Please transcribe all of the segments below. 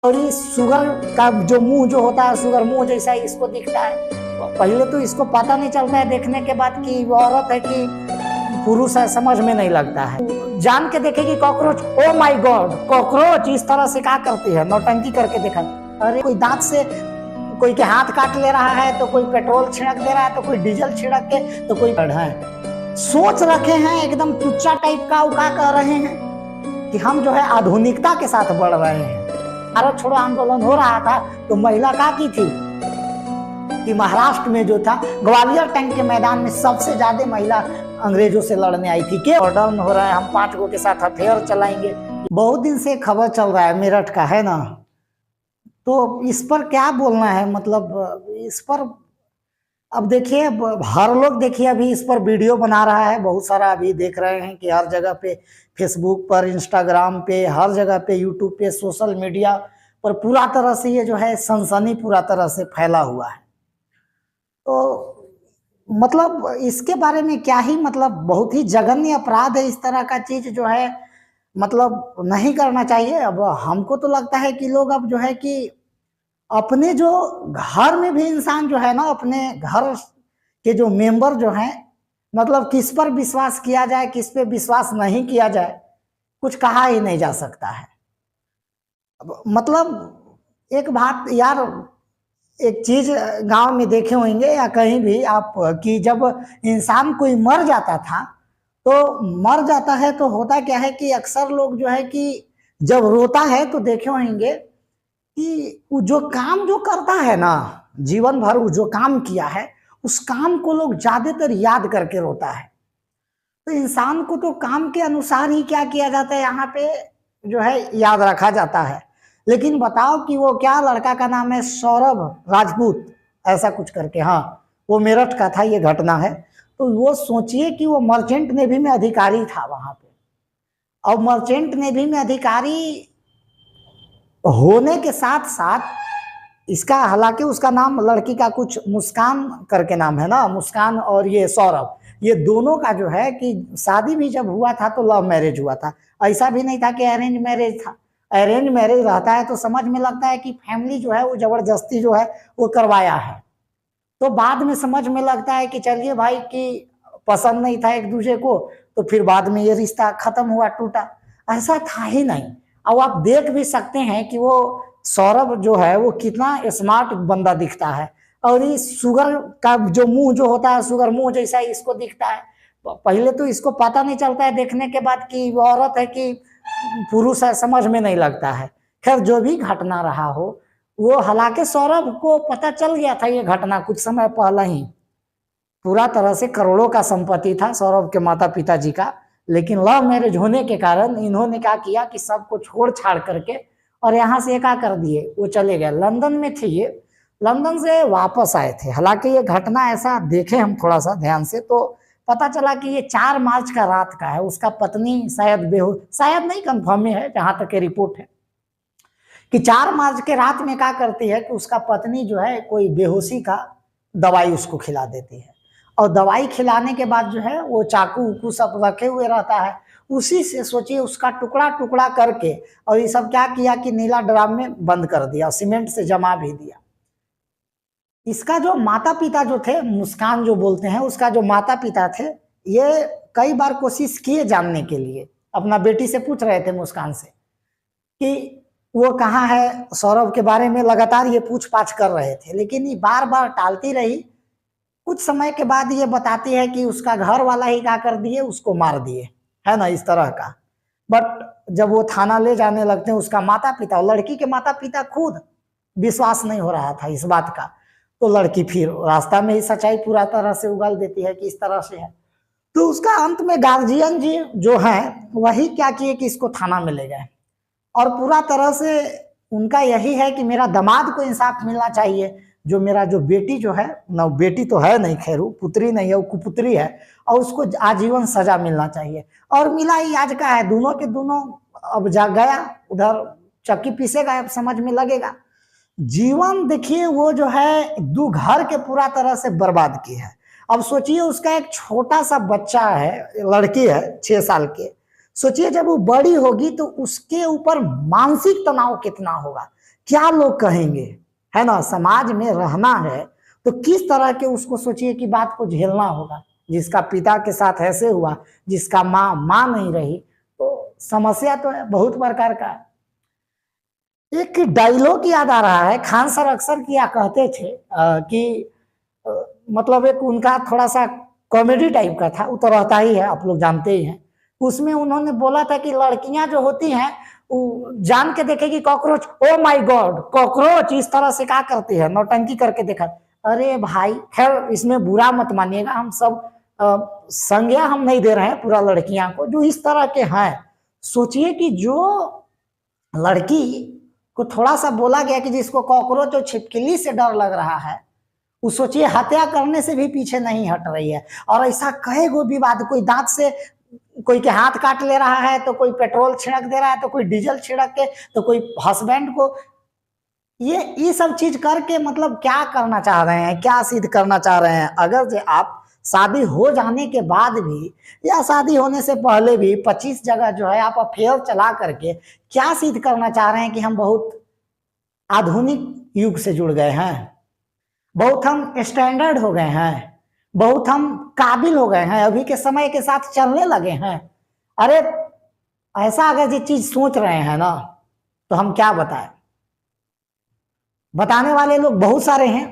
और ये शुगर का जो मुंह जो होता है, शुगर मुंह जैसा ही इसको दिखता है। पहले तो इसको पता नहीं चलता है देखने के बाद कि वो औरत है कि पुरुष है, समझ में नहीं लगता है। जान के देखेगी cockroach, oh my God, cockroach इस तरह से क्या करती है, नौटंकी करके देखा। अरे कोई दांत से कोई के हाथ काट ले रहा है, तो कोई पेट्रोल छिड़क दे रहा है, तो कोई डीजल छिड़क के, तो कोई है सोच रखे हैं एकदम टुच्चा टाइप का। वो क्या कह रहे हैं कि हम जो है आधुनिकता के साथ बढ़ रहे हैं। भारत छोड़ो आंदोलन हो रहा था तो महिला क्या की थी कि महाराष्ट्र में जो था ग्वालियर टैंक के मैदान में सबसे ज्यादा महिला अंग्रेजों से लड़ने आई थी कि ऑर्डर हो रहा है, हम 5 गो के साथ अफेयर चलाएंगे। बहुत दिन से खबर चल रहा है मेरठ का, है ना, तो इस पर क्या बोलना है, मतलब इस पर अब देखिए हर लोग देखिए अभी इस पर वीडियो बना रहा है, बहुत सारा अभी देख रहे हैं कि हर जगह पे फेसबुक पर, इंस्टाग्राम पे, हर जगह पे, यूट्यूब पे, सोशल मीडिया पर पूरा तरह से ये जो है सनसनी पूरा तरह से फैला हुआ है। तो मतलब इसके बारे में क्या ही, मतलब बहुत ही जघन्य अपराध है। इस तरह का चीज जो है मतलब नहीं करना चाहिए। अब हमको तो लगता है कि लोग अब जो है कि अपने जो घर में भी इंसान जो है ना, अपने घर के जो मेंबर जो हैं, मतलब किस पर विश्वास किया जाए, किस पे विश्वास नहीं किया जाए, कुछ कहा ही नहीं जा सकता है। मतलब एक बात यार, एक चीज गांव में देखे होंगे या कहीं भी आप कि जब इंसान कोई मर जाता था, तो मर जाता है तो होता क्या है कि अक्सर लोग जो है कि जब रोता है तो देखे होंगे कि वो जो काम जो करता है ना, जीवन भर वो जो काम किया है, उस काम को लोग ज्यादातर याद करके रोता है। तो इंसान को तो काम के अनुसार ही क्या किया जाता है, यहाँ पे जो है याद रखा जाता है। लेकिन बताओ कि वो क्या लड़का का नाम है सौरभ राजपूत, ऐसा कुछ करके, हाँ वो मेरठ का था, ये घटना है। तो वो सोचिए कि वो मर्चेंट नेवी में अधिकारी था वहां पे, और मर्चेंट नेवी में अधिकारी होने के साथ साथ इसका, हालांकि उसका नाम लड़की का कुछ मुस्कान करके नाम है ना, मुस्कान और ये सौरभ, ये दोनों का जो है कि शादी भी जब हुआ था तो लव मैरिज हुआ था, ऐसा भी नहीं था कि अरेंज मैरिज था। अरेंज मैरिज रहता है तो समझ में लगता है कि फैमिली जो है वो जबरदस्ती जो है वो करवाया है, तो बाद में समझ में लगता है कि चलिए भाई कि पसंद नहीं था एक दूसरे को, तो फिर बाद में ये रिश्ता खत्म हुआ, टूटा। ऐसा था ही नहीं। अब आप देख भी सकते हैं कि वो सौरभ जो है वो कितना स्मार्ट बंदा दिखता है, और ये शुगर का जो मुंह जो होता है, शुगर मुंह जैसा ही इसको दिखता है। पहले तो इसको पता नहीं चलता है देखने के बाद कि वो औरत है कि पुरुष है, समझ में नहीं लगता है। खैर जो भी घटना रहा हो, वो हालांकि सौरभ को पता चल गया था ये घटना कुछ समय पहले ही, पूरा तरह से करोड़ों का संपत्ति था सौरभ के माता पिता जी का, लेकिन लव मैरिज होने के कारण इन्होंने क्या किया कि सबको छोड़ छाड़ करके और यहाँ से क्या कर दिए, वो चले गए। लंदन में थे ये, लंदन से वापस आए थे। हालांकि ये घटना ऐसा देखे हम थोड़ा सा ध्यान से तो पता चला कि ये 4 मार्च का रात का है। उसका पत्नी शायद बेहोश, शायद नहीं, कंफर्म है जहां तक रिपोर्ट है कि 4 मार्च के रात में क्या करती है कि उसका पत्नी जो है कोई बेहोशी का दवाई उसको खिला देती है, और दवाई खिलाने के बाद जो है वो चाकू उकू सब रखे हुए रहता है, उसी से सोचिए उसका टुकड़ा टुकड़ा करके, और ये सब क्या किया कि नीला ड्राम में बंद कर दिया, सीमेंट से जमा भी दिया। इसका जो माता पिता जो थे, मुस्कान जो बोलते हैं, उसका जो माता पिता थे, ये कई बार कोशिश किए जानने के लिए, अपना बेटी से पूछ रहे थे मुस्कान से कि वो कहाँ है, सौरभ के बारे में लगातार ये पूछ पाछ कर रहे थे, लेकिन ये बार बार टालती रही। कुछ समय के बाद ये बताती है कि उसका घर वाला ही क्या कर दिए, उसको मार दिए, है ना, इस तरह का। बट जब वो थाना ले जाने लगते हैं, उसका माता पिता, लड़की के माता पिता खुद विश्वास नहीं हो रहा था इस बात का, तो लड़की फिर रास्ता में ही सच्चाई पूरा तरह से उगल देती है कि इस तरह से है। तो उसका अंत में गार्जियन जी जो है वही क्या किए कि इसको थाना में ले गए, और पूरा तरह से उनका यही है कि मेरा दामाद को इंसाफ मिलना चाहिए, जो मेरा जो बेटी जो है ना, बेटी तो है नहीं, खैर पुत्री नहीं है, वो कुपुत्री है, और उसको आजीवन सजा मिलना चाहिए। और मिला ही आज का है, दोनों के दोनों अब जा गया उधर, चक्की पीसेगा, अब समझ में लगेगा। जीवन देखिए वो जो है 2 घर के पूरा तरह से बर्बाद की है। अब सोचिए उसका एक छोटा सा बच्चा है, लड़की है 6 साल के, सोचिए जब वो बड़ी होगी तो उसके ऊपर मानसिक तनाव कितना होगा क्या लोग कहेंगे, है ना। समाज में रहना है तो किस तरह के उसको सोचिए कि बात को झेलना होगा। जिसका पिता के साथ ऐसे हुआ, जिसका माँ नहीं रही, तो समस्या तो है बहुत प्रकार का। एक डायलॉग याद आ रहा है, खान सर अक्सर किया करते थे कि मतलब एक उनका थोड़ा सा कॉमेडी टाइप का था, वो तो रहता ही है, आप लोग जानते ही हैं। उसमें उन्होंने बोला था कि लड़कियां जो होती हैं वो जान के देखेगी cockroach, oh my God cockroach, इस तरह से क्या करती है, नौटंकी करके देखा। अरे भाई खैर इसमें बुरा मत मानिएगा, हम सब संज्ञा हम नहीं दे रहे हैं पूरा लड़कियां को जो इस तरह के हैं। सोचिए कि जो लड़की को थोड़ा सा बोला गया कि जिसको कॉकरोच और छिपकली से डर लग रहा है, वो सोचिए हत्या करने से भी पीछे नहीं हट रही है। और ऐसा कई गो विवाद, कोई दांत से कोई के हाथ काट ले रहा है, तो कोई पेट्रोल छिड़क दे रहा है, तो कोई डीजल छिड़क के, तो कोई हस्बैंड को ये सब चीज करके मतलब क्या करना चाह रहे हैं, क्या सिद्ध करना चाह रहे हैं। अगर जो आप शादी हो जाने के बाद भी या शादी होने से पहले भी 25 जगह जो है आप अफेयर चला करके क्या सिद्ध करना चाह रहे हैं कि हम बहुत आधुनिक युग से जुड़ गए हैं, बहुत हम स्टैंडर्ड हो गए हैं, बहुत हम काबिल हो गए हैं, अभी के समय के साथ चलने लगे हैं। अरे ऐसा अगर ये चीज सोच रहे हैं ना तो हम क्या बताएं, बताने वाले लोग बहुत सारे हैं।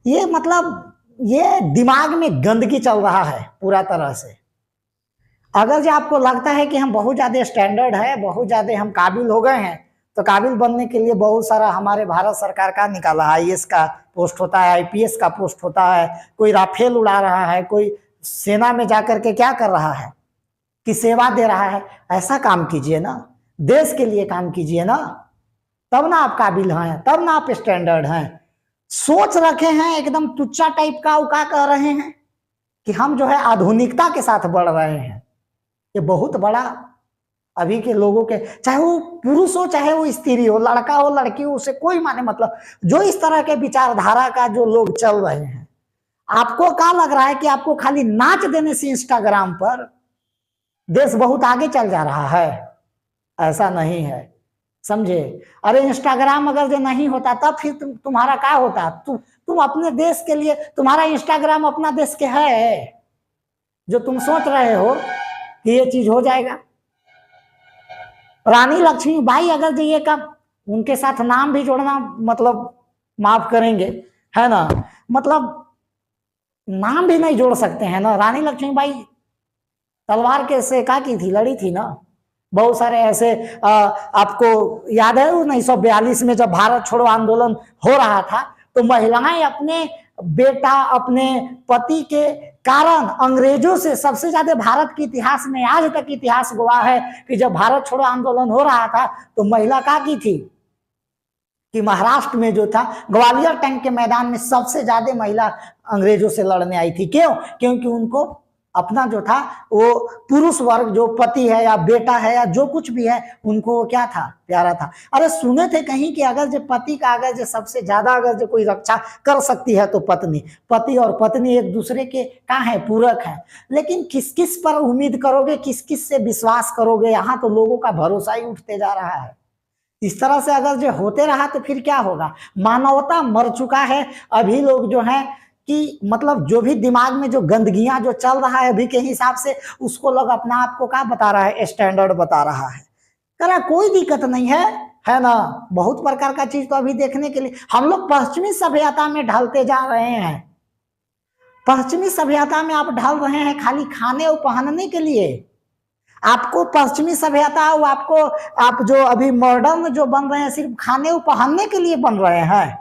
ये मतलब ये दिमाग में गंदगी चल रहा है पूरा तरह से। अगर जो आपको लगता है कि हम बहुत ज्यादा स्टैंडर्ड है, बहुत ज्यादा हम काबिल हो गए हैं, तो काबिल बनने के लिए बहुत सारा हमारे भारत सरकार का निकाला, आईएएस का पोस्ट होता है, आईपीएस का पोस्ट होता है, कोई राफेल उड़ा रहा है, कोई सेना में जाकर के क्या कर रहा है कि सेवा दे रहा है। ऐसा काम कीजिए ना, देश के लिए काम कीजिए ना, तब ना आप काबिल हैं, तब ना आप स्टैंडर्ड हैं। सोच रखे हैं एकदम तुच्चा टाइप का, वो क्या कह रहे हैं कि हम जो है आधुनिकता के साथ बढ़ रहे हैं। ये बहुत बड़ा अभी के लोगों के, चाहे वो पुरुष हो चाहे वो स्त्री हो, लड़का हो लड़की हो, उसे कोई माने मतलब, जो इस तरह के विचारधारा का जो लोग चल रहे हैं, आपको क्या लग रहा है कि आपको खाली नाच देने से इंस्टाग्राम पर देश बहुत आगे चल जा रहा है? ऐसा नहीं है, समझे। अरे इंस्टाग्राम अगर जो नहीं होता तब फिर तुम्हारा क्या होता, तुम अपने देश के लिए, तुम्हारा इंस्टाग्राम अपना देश के है जो तुम सोच रहे हो कि ये चीज हो जाएगा। रानी लक्ष्मीबाई अगर जो ये काम, उनके साथ नाम भी जोड़ना मतलब माफ करेंगे, है ना, मतलब नाम भी नहीं जोड़ सकते हैं ना। रानी लक्ष्मीबाई तलवार के से का की थी, लड़ी थी ना। बहुत सारे ऐसे आपको याद है 1942 में जब भारत छोड़ो आंदोलन हो रहा था, तो महिलाएं अपने बेटा, अपने पति के कारण अंग्रेजों से सबसे ज्यादा, भारत के इतिहास में आज तक इतिहास गवाह है कि जब भारत छोड़ो आंदोलन हो रहा था तो महिला क्या की थी कि महाराष्ट्र में जो था ग्वालियर टैंक के मैदान में सबसे ज्यादा महिला अंग्रेजों से लड़ने आई थी। क्यों? क्योंकि उनको अपना जो था वो पुरुष वर्ग, जो पति है या बेटा है या जो कुछ भी है, उनको वो क्या था, प्यारा था। अरे सुने थे कहीं कि अगर जो पति का अगर जो सबसे ज्यादा अगर जो कोई रक्षा कर सकती है तो पत्नी, पति और पत्नी एक दूसरे के क्या है, पूरक है। लेकिन किस किस पर उम्मीद करोगे, किस किस से विश्वास करोगे, यहाँ तो लोगों का भरोसा ही उठते जा रहा है। इस तरह से अगर जो होते रहा तो फिर क्या होगा, मानवता मर चुका है। अभी लोग जो है कि मतलब जो भी दिमाग में जो गंदगियां जो चल रहा है अभी के हिसाब से, उसको लोग अपना आप को क्या बता रहा है, स्टैंडर्ड बता रहा है। करा कोई दिक्कत नहीं है ना। बहुत प्रकार का चीज तो अभी देखने के लिए हम लोग पश्चिमी सभ्यता में ढलते जा रहे हैं। पश्चिमी सभ्यता में आप ढल रहे हैं खाली खाने और पहनने के लिए। आपको पश्चिमी सभ्यता, आपको आप जो अभी मॉडर्न जो बन रहे हैं सिर्फ खाने और पहनने के लिए बन रहे हैं।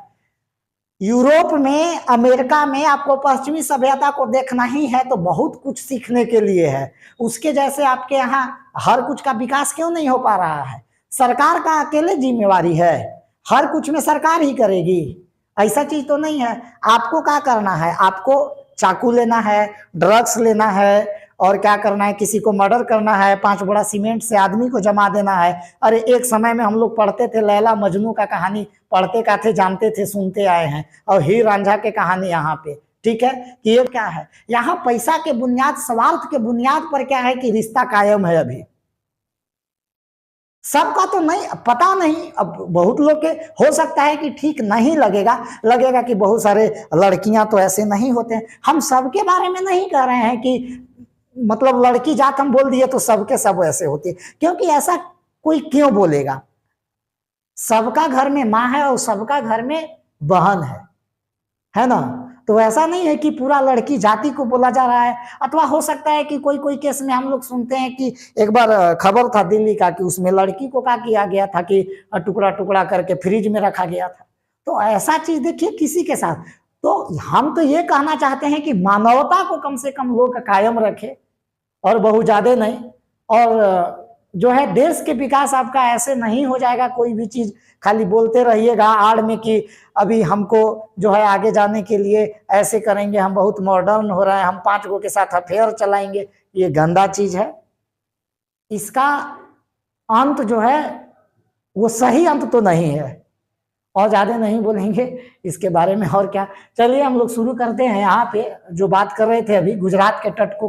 यूरोप में, अमेरिका में आपको पश्चिमी सभ्यता को देखना ही है तो बहुत कुछ सीखने के लिए है। उसके जैसे आपके यहाँ हर कुछ का विकास क्यों नहीं हो पा रहा है? सरकार का अकेले जिम्मेवारी है, हर कुछ में सरकार ही करेगी, ऐसा चीज तो नहीं है। आपको क्या करना है, आपको चाकू लेना है, ड्रग्स लेना है, और क्या करना है, किसी को मर्डर करना है, 5 बोरा सीमेंट से आदमी को जमा देना है। अरे एक समय में हम लोग पढ़ते थे लैला मजनू का कहानी, पढ़ते का थे, जानते थे, सुनते आए हैं, और हीर रांझा के कहानी यहाँ पे, ठीक है कि ये क्या है, यहाँ पैसा के बुनियाद, स्वार्थ के बुनियाद पर क्या है कि रिश्ता कायम है। अभी सबका तो नहीं पता नहीं, अब बहुत लोग के हो सकता है कि ठीक नहीं लगेगा, लगेगा कि बहुत सारे लड़कियां तो ऐसे नहीं होते हैं। हम सबके बारे में नहीं कह रहे हैं कि मतलब लड़की जात हम बोल दिए तो सबके सब ऐसे होते, क्योंकि ऐसा कोई क्यों बोलेगा। सबका घर में माँ है और सबका घर में बहन है ना। तो ऐसा नहीं है कि पूरा लड़की जाति को बोला जा रहा है। अथवा हो सकता है कि कोई कोई केस में हम लोग सुनते हैं कि एक बार खबर था दिल्ली का कि उसमें लड़की को क्या किया गया था कि टुकड़ा टुकड़ा करके फ्रिज में रखा गया था। तो ऐसा चीज देखिए किसी के साथ। तो हम तो ये कहना चाहते हैं कि मानवता को कम से कम लोग कायम रखे और बहुत ज्यादा नहीं। और जो है देश के विकास आपका ऐसे नहीं हो जाएगा, कोई भी चीज खाली बोलते रहिएगा आड़ में कि अभी हमको जो है आगे जाने के लिए ऐसे करेंगे, हम बहुत मॉडर्न हो रहे हैं, हम 5 गो के साथ अफेयर चलाएंगे। ये गंदा चीज है। इसका अंत जो है वो सही अंत तो नहीं है। और ज्यादा नहीं बोलेंगे इसके बारे में। और क्या, चलिए हम लोग शुरू करते हैं। यहाँ पे जो बात कर रहे थे अभी गुजरात के तट को